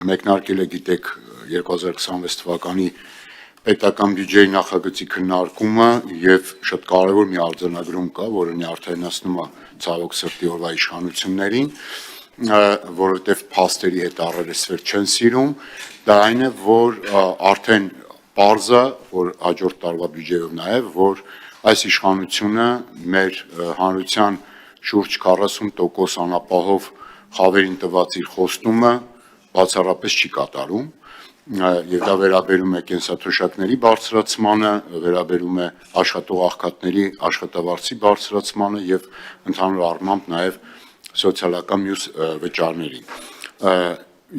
Մեկնարկել է գիտեք 2026 թվականի պետական բյուջեի նախագծի քննարկումը եւ շատ կարեւոր մի արձանագրում կա, որը նյարդայնացնում է ցավոք սրտի օրվա իշխանություններին, որովհետեւ փաստերի հետ առերեսվել չեն սիրում, դա այն է, որ արդեն պարզ է, որ հաջորդ տարվա բյուջեով նաեւ, որ այս իշխանությունը մեր հանրության շուրջ 40% անապահով խավերին տված իր խոստումը բացառապես չի կատարում եւ դա վերաբերում է կենսաթոշակների բարձրացմանը, վերաբերում է աշխատող աղքատների աշխատավարձի բարձրացմանը եւ ընդհանուր առմամբ նաեւ սոցիալական մյուս վճարներին։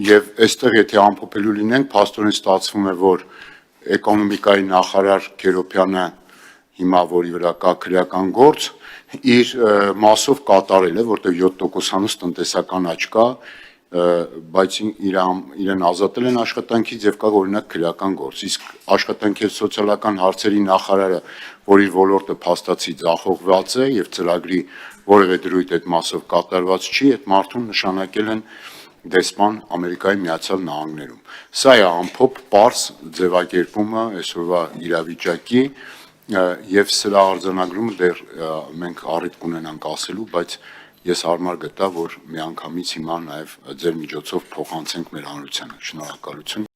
Եվ այստեղ եթե ամփոփելու լինենք, փաստորեն ստացվում է, որ էկոնոմիկայի նախարար Քերոբյանը հիմա որի վրա կա քրեական գործ, իր մասով կատարել է, որտեղ 7%-անոց տնտեսական աճ կա, բայց իրեն ազատել են աշխատանքից եւ կա օրինակ քրեական գործ, իսկ աշխատանքի եւ սոցիալական հարցերի նախարարը, որ իր ոլորտը փաստացի ձախողված է եւ ծրագրի որևէ դրույթ այդ մասով կատարված չի, այդ մարդուն նշանակել են դեսպան Ամերիկայի Միացյալ Նահանգներում։ Սա է ամփոփ պարզ ձևակերպումը այսօրվա իրավիճակի եւ սրա արձանագրումը դեռ մենք առիթ կունենանք ասելու, բայց ես հարմար գտա, որ միանգամից հիմա նաեւ ձեր միջոցով փոխանցենք մեր հանրությանը։ Շնորհակալություն։